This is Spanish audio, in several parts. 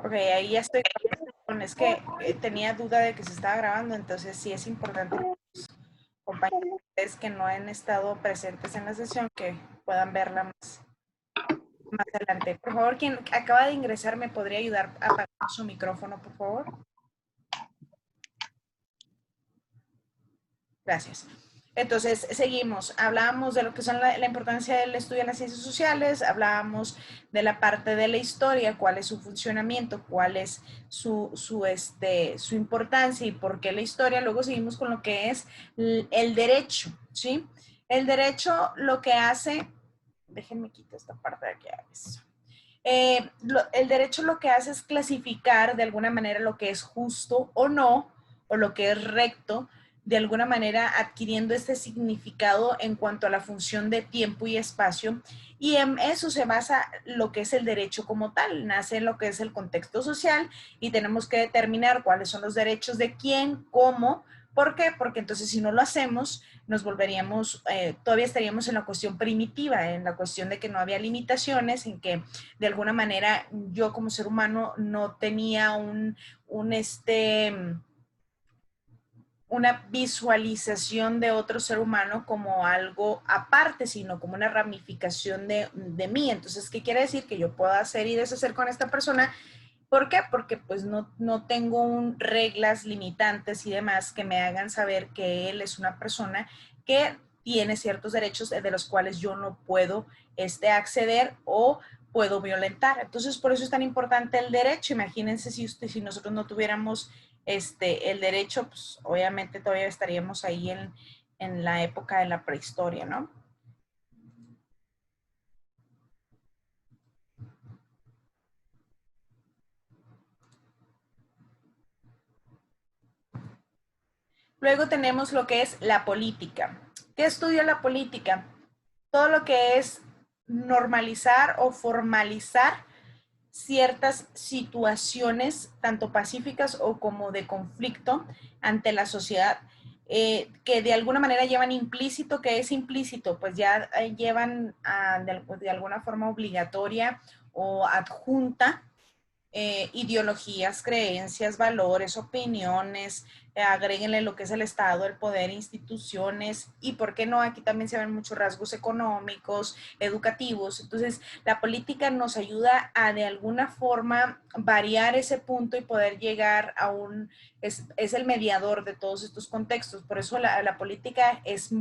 Ok, ahí ya estoy. Es que tenía duda de que se estaba grabando, entonces sí es importante que los compañeros que no han estado presentes en la sesión que puedan verla más adelante. Por favor, quien acaba de ingresar, ¿me podría ayudar a apagar su micrófono, por favor? Gracias. Entonces, seguimos. Hablábamos de lo que son la importancia del estudio de las ciencias sociales, hablábamos de la parte de la historia, cuál es su funcionamiento, cuál es su importancia y por qué la historia. Luego seguimos con lo que es el derecho, ¿sí? El derecho lo que hace, déjenme quitar esta parte de aquí. El derecho lo que hace es clasificar de alguna manera lo que es justo o no, o lo que es recto, de alguna manera adquiriendo este significado en cuanto a la función de tiempo y espacio, y en eso se basa lo que es el derecho como tal. Nace en lo que es el contexto social y tenemos que determinar cuáles son los derechos de quién, cómo. ¿Por qué? Porque entonces si no lo hacemos, nos volveríamos, todavía estaríamos en la cuestión primitiva, en la cuestión de que no había limitaciones, en que de alguna manera yo como ser humano no tenía una visualización de otro ser humano como algo aparte, sino como una ramificación de mí. Entonces, ¿qué quiere decir? Que yo pueda hacer y deshacer con esta persona. ¿Por qué? Porque pues no tengo reglas limitantes y demás que me hagan saber que él es una persona que tiene ciertos derechos de los cuales yo no puedo acceder o puedo violentar. Entonces, por eso es tan importante el derecho. Imagínense si nosotros no tuviéramos el derecho, pues obviamente todavía estaríamos ahí en la época de la prehistoria, ¿no? Luego tenemos lo que es la política. ¿Qué estudia la política? Todo lo que es normalizar o formalizar ciertas situaciones, tanto pacíficas o como de conflicto ante la sociedad, que de alguna manera llevan implícito, que es implícito, pues ya llevan de alguna forma obligatoria o adjunta ideologías, creencias, valores, opiniones, agréguenle lo que es el Estado, el poder, instituciones y, ¿por qué no? Aquí también se ven muchos rasgos económicos, educativos. Entonces, la política nos ayuda a de alguna forma variar ese punto y poder llegar a es el mediador de todos estos contextos. Por eso la política es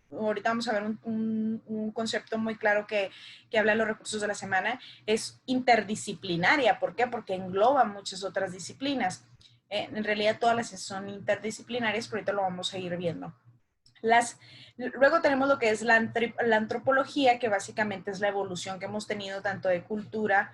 ahorita vamos a ver un concepto muy claro que habla de los recursos de la semana, es interdisciplinaria. ¿Por qué? Porque engloba muchas otras disciplinas. En realidad todas las son interdisciplinarias, pero ahorita lo vamos a ir viendo. Luego tenemos lo que es la antropología, que básicamente es la evolución que hemos tenido tanto de cultura,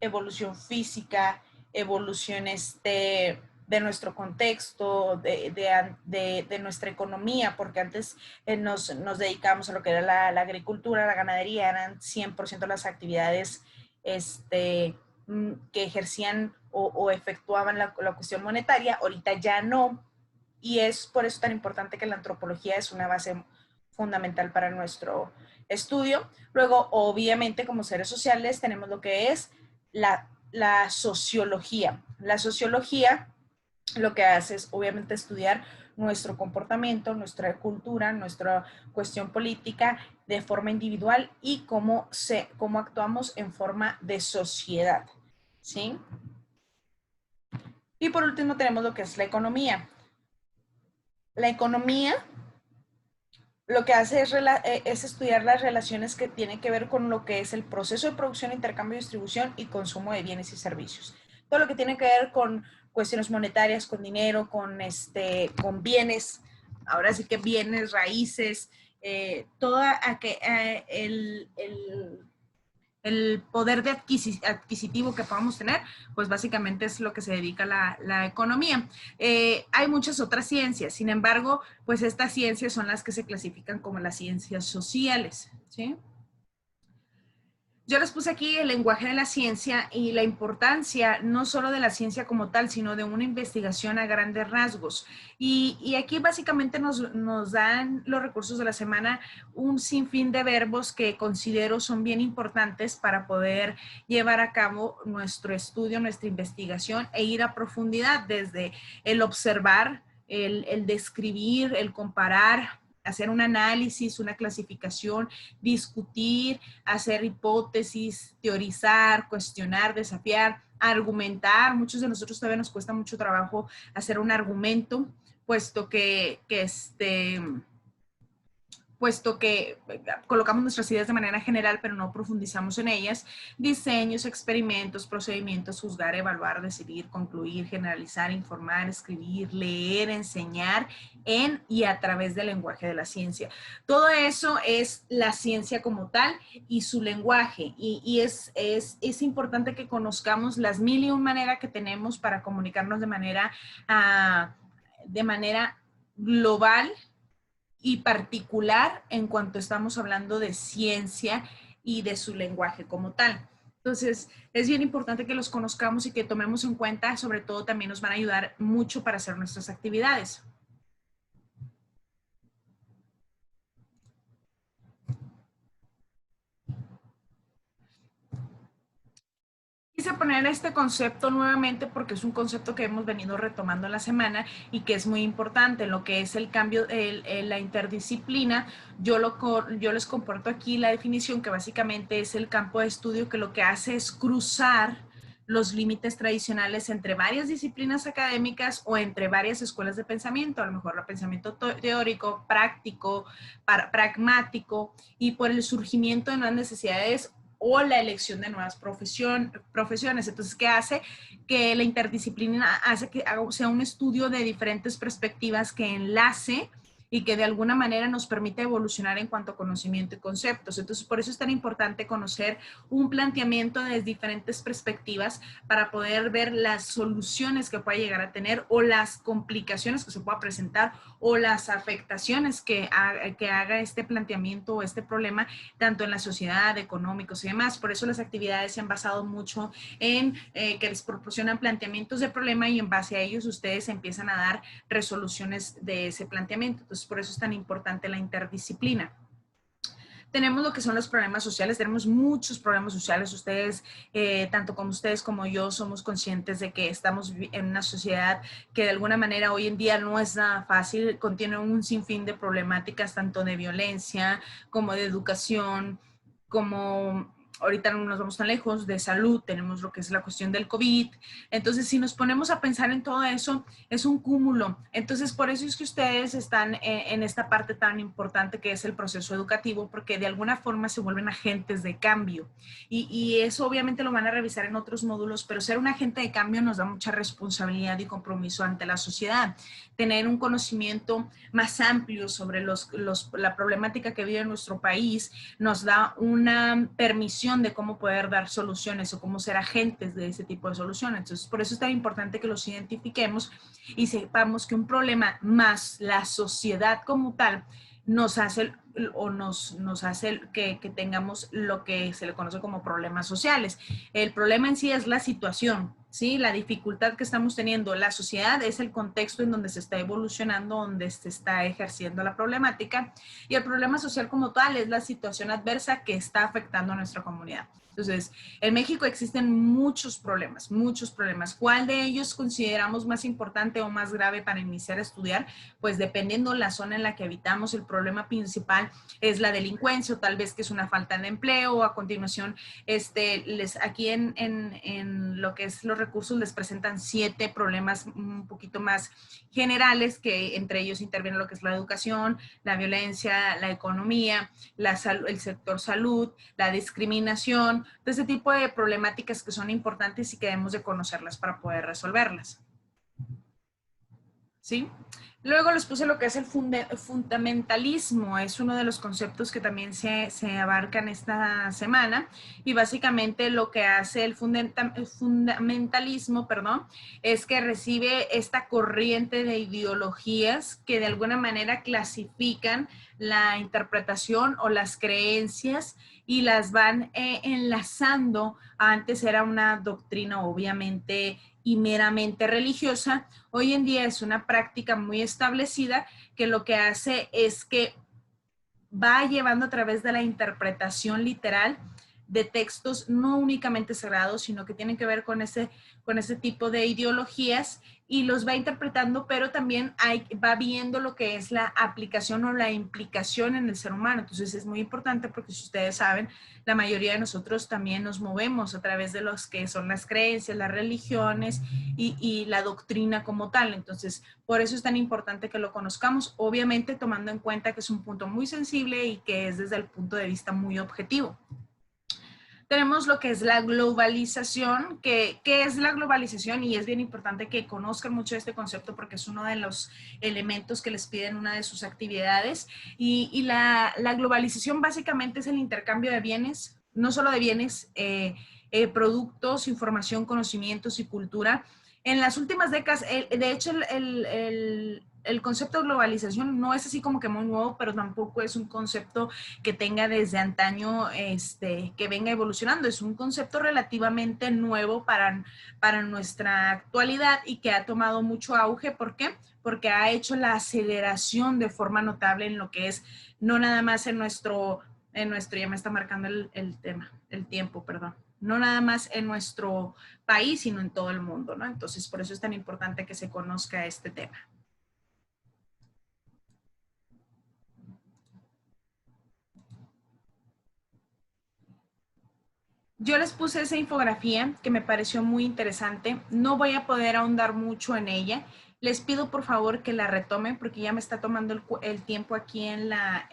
evolución física, evolución de nuestro contexto, de nuestra economía, porque antes nos dedicamos a lo que era la agricultura, la ganadería, eran 100% las actividades que ejercían o efectuaban la cuestión monetaria. Ahorita ya no, y es por eso tan importante que la antropología es una base fundamental para nuestro estudio. Luego, obviamente, como seres sociales, tenemos lo que es la sociología. La sociología lo que hace es, obviamente, estudiar nuestro comportamiento, nuestra cultura, nuestra cuestión política de forma individual y cómo actuamos en forma de sociedad, ¿sí? Y por último tenemos lo que es la economía. La economía lo que hace es estudiar las relaciones que tienen que ver con lo que es el proceso de producción, intercambio, distribución y consumo de bienes y servicios. Todo lo que tiene que ver con cuestiones monetarias, con dinero, con bienes, ahora sí que bienes, raíces, todo el poder adquisitivo que podamos tener, pues básicamente es lo que se dedica la economía. Hay muchas otras ciencias, sin embargo, pues estas ciencias son las que se clasifican como las ciencias sociales, ¿sí? Yo les puse aquí el lenguaje de la ciencia y la importancia no solo de la ciencia como tal, sino de una investigación a grandes rasgos. Y aquí básicamente nos dan los recursos de la semana un sinfín de verbos que considero son bien importantes para poder llevar a cabo nuestro estudio, nuestra investigación e ir a profundidad desde el observar, el describir, el comparar, hacer un análisis, una clasificación, discutir, hacer hipótesis, teorizar, cuestionar, desafiar, argumentar. Muchos de nosotros todavía nos cuesta mucho trabajo hacer un argumento, puesto que colocamos nuestras ideas de manera general, pero no profundizamos en ellas. Diseños, experimentos, procedimientos, juzgar, evaluar, decidir, concluir, generalizar, informar, escribir, leer, enseñar en y a través del lenguaje de la ciencia. Todo eso es la ciencia como tal y su lenguaje. Y es importante que conozcamos las mil y un maneras que tenemos para comunicarnos de manera global y particular en cuanto estamos hablando de ciencia y de su lenguaje como tal. Entonces, es bien importante que los conozcamos y que tomemos en cuenta, sobre todo también nos van a ayudar mucho para hacer nuestras actividades. Quise poner este concepto nuevamente porque es un concepto que hemos venido retomando en la semana y que es muy importante, lo que es el cambio, la interdisciplina. Yo les comparto aquí la definición que básicamente es el campo de estudio que lo que hace es cruzar los límites tradicionales entre varias disciplinas académicas o entre varias escuelas de pensamiento, a lo mejor el pensamiento teórico, práctico, pragmático, y por el surgimiento de nuevas necesidades o la elección de nuevas profesiones. Entonces, ¿qué hace? Que la interdisciplina hace que sea un estudio de diferentes perspectivas que enlace y que de alguna manera nos permite evolucionar en cuanto a conocimiento y conceptos. Entonces, por eso es tan importante conocer un planteamiento desde diferentes perspectivas para poder ver las soluciones que pueda llegar a tener o las complicaciones que se pueda presentar o las afectaciones que haga este planteamiento o este problema, tanto en la sociedad, económicos y demás. Por eso las actividades se han basado mucho en que les proporcionan planteamientos de problema y en base a ellos ustedes empiezan a dar resoluciones de ese planteamiento. Entonces, por eso es tan importante la interdisciplina. Tenemos lo que son los problemas sociales, tenemos muchos problemas sociales. Ustedes, tanto como ustedes como yo, somos conscientes de que estamos en una sociedad que de alguna manera hoy en día no es nada fácil, contiene un sinfín de problemáticas, tanto de violencia como de educación, como ahorita no nos vamos tan lejos, de salud, tenemos lo que es la cuestión del COVID. Entonces, si nos ponemos a pensar en todo eso, es un cúmulo. Entonces, por eso es que ustedes están en esta parte tan importante que es el proceso educativo, porque de alguna forma se vuelven agentes de cambio. Y eso obviamente lo van a revisar en otros módulos, pero ser un agente de cambio nos da mucha responsabilidad y compromiso ante la sociedad. Tener un conocimiento más amplio sobre la problemática que vive en nuestro país nos da una permisión de cómo poder dar soluciones o cómo ser agentes de ese tipo de soluciones. Entonces, por eso es tan importante que los identifiquemos y sepamos que un problema más la sociedad como tal nos hace o nos hace que tengamos lo que se le conoce como problemas sociales. El problema en sí es la situación, ¿sí? La dificultad que estamos teniendo. La sociedad es el contexto en donde se está evolucionando, donde se está ejerciendo la problemática, y el problema social como tal es la situación adversa que está afectando a nuestra comunidad. Entonces, en México existen muchos problemas, muchos problemas. ¿Cuál de ellos consideramos más importante o más grave para iniciar a estudiar? Pues dependiendo la zona en la que habitamos, el problema principal es la delincuencia, o tal vez que es una falta de empleo, o a continuación, aquí en lo que es los recursos les presentan 7 problemas un poquito más generales, que entre ellos intervienen lo que es la educación, la violencia, la economía, el sector salud, la discriminación, de ese tipo de problemáticas que son importantes y que debemos de conocerlas para poder resolverlas. ¿Sí? Luego les puse lo que es el fundamentalismo, es uno de los conceptos que también se abarcan esta semana, y básicamente lo que hace el fundamentalismo, perdón, es que recibe esta corriente de ideologías que de alguna manera clasifican la interpretación o las creencias y las van enlazando. Antes era una doctrina obviamente y meramente religiosa. Hoy en día es una práctica muy establecida que lo que hace es que va llevando a través de la interpretación literal de textos no únicamente sagrados, sino que tienen que ver con ese tipo de ideologías, y los va interpretando, pero también va viendo lo que es la aplicación o la implicación en el ser humano. Entonces es muy importante porque, si ustedes saben, la mayoría de nosotros también nos movemos a través de los que son las creencias, las religiones y la doctrina como tal. Entonces, por eso es tan importante que lo conozcamos, obviamente tomando en cuenta que es un punto muy sensible y que es desde el punto de vista muy objetivo. Tenemos lo que es la globalización. ¿Qué es la globalización? Y es bien importante que conozcan mucho este concepto porque es uno de los elementos que les piden una de sus actividades. Y la globalización básicamente es el intercambio de bienes, no solo de bienes, productos, información, conocimientos y cultura. En las últimas décadas, de hecho, el concepto de globalización no es así como que muy nuevo, pero tampoco es un concepto que tenga desde antaño, que venga evolucionando. Es un concepto relativamente nuevo para nuestra actualidad y que ha tomado mucho auge. ¿Por qué? Porque ha hecho la aceleración de forma notable en lo que es, no nada más en nuestro, ya me está marcando el tiempo, perdón. No nada más en nuestro país, sino en todo el mundo, ¿no? Entonces, por eso es tan importante que se conozca este tema. Yo les puse esa infografía que me pareció muy interesante. No voy a poder ahondar mucho en ella. Les pido por favor que la retomen porque ya me está tomando el tiempo aquí en la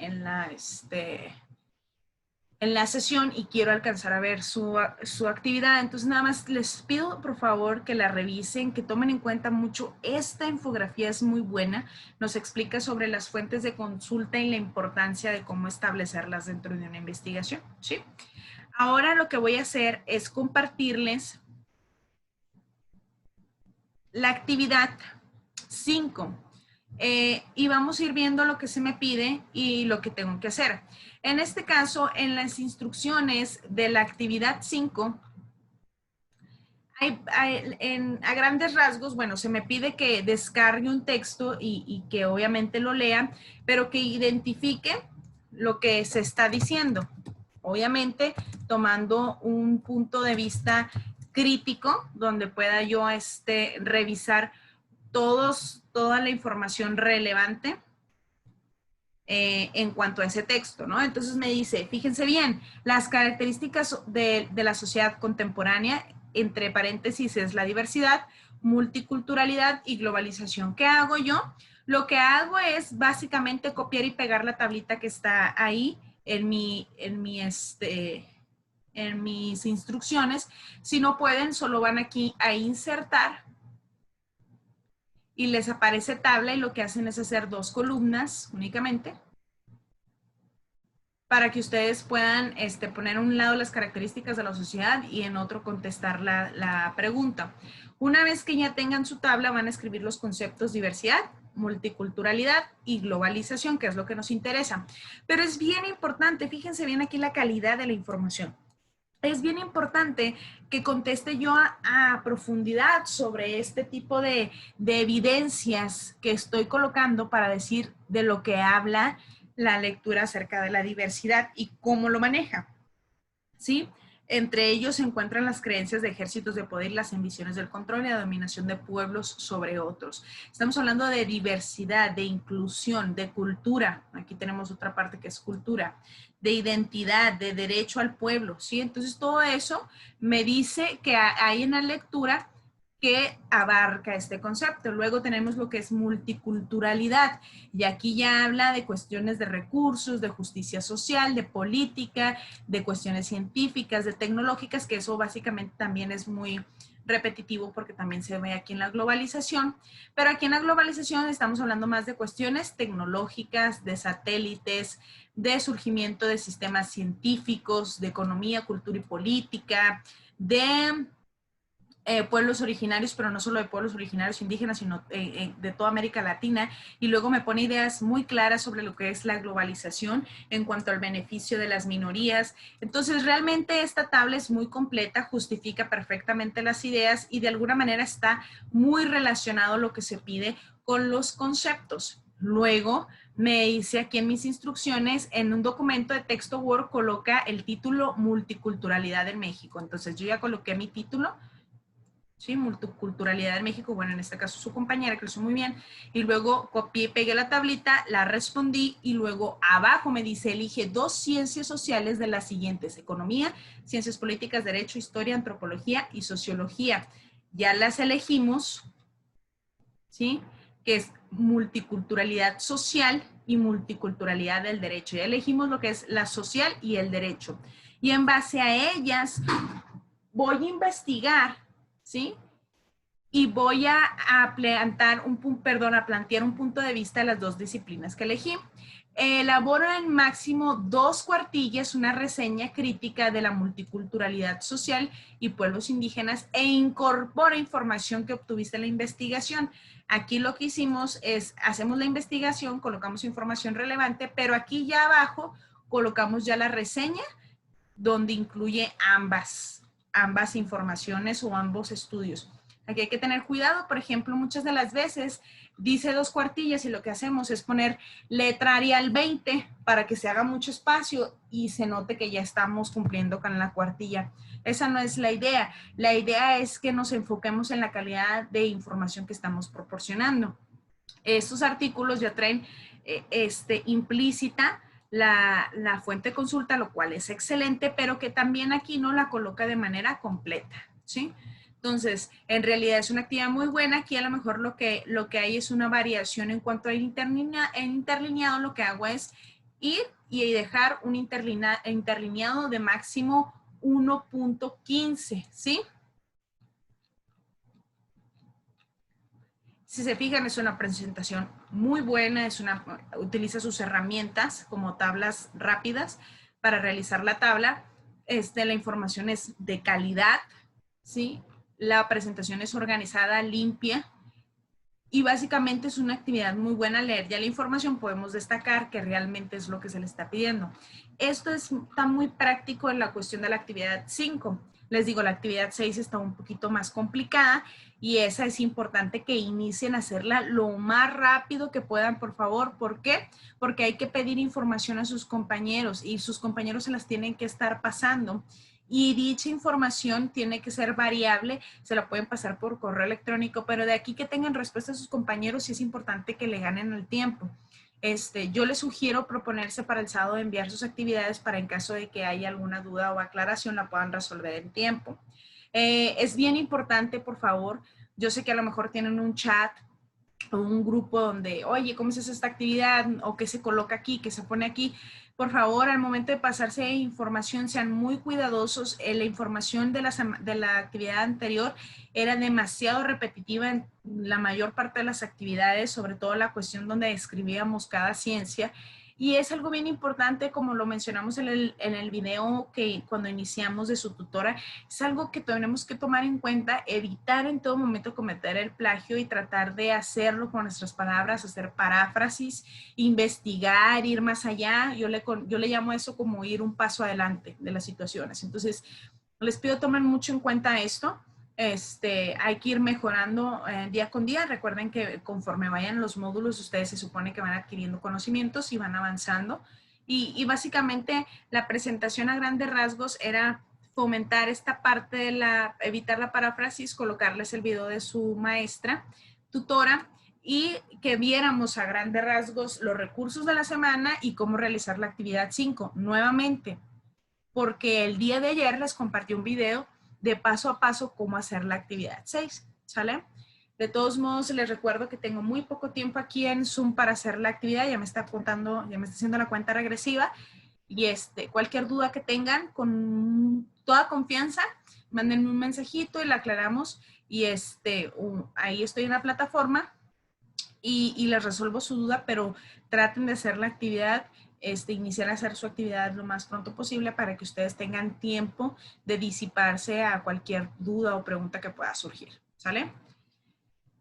sesión y quiero alcanzar a ver su actividad. Entonces nada más les pido por favor que la revisen, que tomen en cuenta mucho. Esta infografía es muy buena. Nos explica sobre las fuentes de consulta y la importancia de cómo establecerlas dentro de una investigación, ¿sí? Ahora lo que voy a hacer es compartirles la actividad 5 y vamos a ir viendo lo que se me pide y lo que tengo que hacer. En este caso, en las instrucciones de la actividad 5, a grandes rasgos, bueno, se me pide que descargue un texto y que obviamente lo lea, pero que identifique lo que se está diciendo. Obviamente, tomando un punto de vista crítico, donde pueda yo revisar toda la información relevante en cuanto a ese texto, ¿no? Entonces me dice, fíjense bien, las características de la sociedad contemporánea, entre paréntesis, es la diversidad, multiculturalidad y globalización. ¿Qué hago yo? Lo que hago es básicamente copiar y pegar la tablita que está ahí en mis instrucciones. Si no pueden, solo van aquí a insertar y les aparece tabla y lo que hacen es hacer 2 columnas únicamente para que ustedes puedan poner en un lado las características de la sociedad y en otro contestar la pregunta. Una vez que ya tengan su tabla, van a escribir los conceptos diversidad, multiculturalidad y globalización, que es lo que nos interesa. Pero es bien importante, fíjense bien aquí la calidad de la información. Es bien importante que conteste yo a profundidad sobre este tipo de evidencias que estoy colocando para decir de lo que habla la lectura acerca de la diversidad y cómo lo maneja, ¿sí? Entre ellos se encuentran las creencias de ejércitos de poder y las ambiciones del control y la dominación de pueblos sobre otros. Estamos hablando de diversidad, de inclusión, de cultura. Aquí tenemos otra parte que es cultura, de identidad, de derecho al pueblo, ¿sí? Entonces todo eso me dice que hay en la lectura que abarca este concepto. Luego tenemos lo que es multiculturalidad, y aquí ya habla de cuestiones de recursos, de justicia social, de política, de cuestiones científicas, de tecnológicas, que eso básicamente también es muy repetitivo porque también se ve aquí en la globalización, pero aquí en la globalización estamos hablando más de cuestiones tecnológicas, de satélites, de surgimiento de sistemas científicos, de economía, cultura y política, de pueblos originarios, pero no solo de pueblos originarios indígenas, sino de toda América Latina, y luego me pone ideas muy claras sobre lo que es la globalización en cuanto al beneficio de las minorías. Entonces, realmente esta tabla es muy completa, justifica perfectamente las ideas y de alguna manera está muy relacionado lo que se pide con los conceptos. Luego, me dice aquí en mis instrucciones, en un documento de texto Word, coloca el título Multiculturalidad en México. Entonces, yo ya coloqué mi título, ¿sí? Multiculturalidad en México, bueno, en este caso su compañera, que lo hizo muy bien, y luego copié y pegué la tablita, la respondí, y luego abajo me dice, elige 2 ciencias sociales de las siguientes: economía, ciencias políticas, derecho, historia, antropología y sociología. Ya las elegimos, ¿sí? Que es multiculturalidad social y multiculturalidad del derecho. Ya elegimos lo que es la social y el derecho. Y en base a ellas voy a investigar, ¿sí? Y voy a plantear un punto de vista de las 2 disciplinas que elegí. Elaboro en máximo 2 cuartillas una reseña crítica de la multiculturalidad social y pueblos indígenas e incorpora información que obtuviste en la investigación. Aquí lo que hicimos es, hacemos la investigación, colocamos información relevante, pero aquí ya abajo colocamos ya la reseña donde incluye ambas informaciones o ambos estudios. Aquí hay que tener cuidado, por ejemplo, muchas de las veces dice 2 cuartillas y lo que hacemos es poner letra Arial 20 para que se haga mucho espacio y se note que ya estamos cumpliendo con la cuartilla. Esa no es la idea. La idea es que nos enfoquemos en la calidad de información que estamos proporcionando. Estos artículos ya traen implícita la fuente de consulta, lo cual es excelente, pero que también aquí no la coloca de manera completa, ¿sí? Entonces, en realidad es una actividad muy buena. Aquí a lo mejor lo que hay es una variación en cuanto al interlineado. Lo que hago es ir y dejar un interlineado de máximo 1.15, ¿sí? Si se fijan, es una presentación muy buena, utiliza sus herramientas como tablas rápidas para realizar la tabla. La información es de calidad, ¿sí? La presentación es organizada, limpia, y básicamente es una actividad muy buena leer. Ya la información podemos destacar que realmente es lo que se le está pidiendo. Esto está muy práctico en la cuestión de la actividad 5. Les digo, la actividad 6 está un poquito más complicada y esa es importante que inicien a hacerla lo más rápido que puedan, por favor. ¿Por qué? Porque hay que pedir información a sus compañeros y sus compañeros se las tienen que estar pasando. Y dicha información tiene que ser variable, se la pueden pasar por correo electrónico, pero de aquí que tengan respuesta a sus compañeros, sí es importante que le ganen el tiempo. Yo les sugiero proponerse para el sábado enviar sus actividades para en caso de que haya alguna duda o aclaración la puedan resolver en tiempo. Es bien importante, por favor, yo sé que a lo mejor tienen un chat o un grupo donde, oye, ¿cómo se hace esta actividad? O qué se coloca aquí, qué se pone aquí. Por favor, al momento de pasarse información, sean muy cuidadosos. La información de la actividad anterior era demasiado repetitiva en la mayor parte de las actividades, sobre todo la cuestión donde describíamos cada ciencia. Y es algo bien importante, como lo mencionamos en el video que cuando iniciamos de su tutora, es algo que tenemos que tomar en cuenta, evitar en todo momento cometer el plagio y tratar de hacerlo con nuestras palabras, hacer paráfrasis, investigar, ir más allá. Yo le llamo eso como ir un paso adelante de las situaciones. Entonces, les pido tomen mucho en cuenta esto. Hay que ir mejorando día con día. Recuerden que conforme vayan los módulos, ustedes se supone que van adquiriendo conocimientos y van avanzando. Y básicamente la presentación a grandes rasgos era fomentar esta parte de evitar la paráfrasis, colocarles el video de su maestra, tutora, y que viéramos a grandes rasgos los recursos de la semana y cómo realizar la actividad 5. Nuevamente, porque el día de ayer les compartí un video de paso a paso cómo hacer la actividad 6, ¿sale? De todos modos, les recuerdo que tengo muy poco tiempo aquí en Zoom para hacer la actividad, ya me está contando, ya me está haciendo la cuenta regresiva, y cualquier duda que tengan, con toda confianza, mándenme un mensajito y la aclaramos y ahí estoy en la plataforma y les resuelvo su duda, pero traten de hacer la actividad, iniciar a hacer su actividad lo más pronto posible para que ustedes tengan tiempo de disiparse a cualquier duda o pregunta que pueda surgir, ¿sale?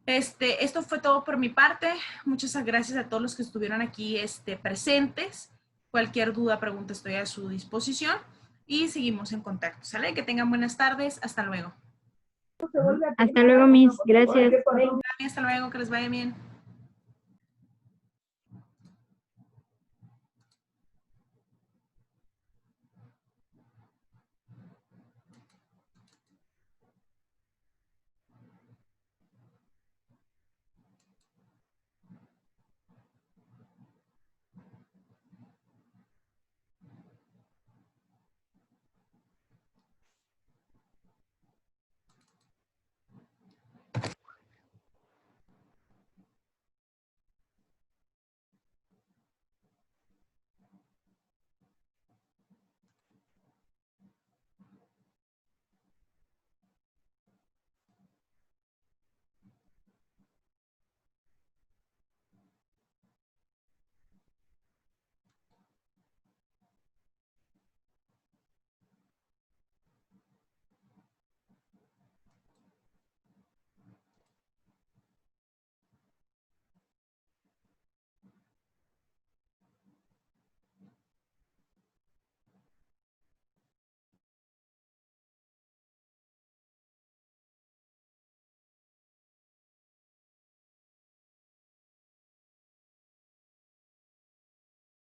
Esto fue todo por mi parte. Muchas gracias a todos los que estuvieron aquí presentes. Cualquier duda, pregunta, estoy a su disposición y seguimos en contacto, ¿sale? Que tengan buenas tardes. Hasta luego. Hasta luego, Miss. Gracias. Hasta luego, que les vaya bien.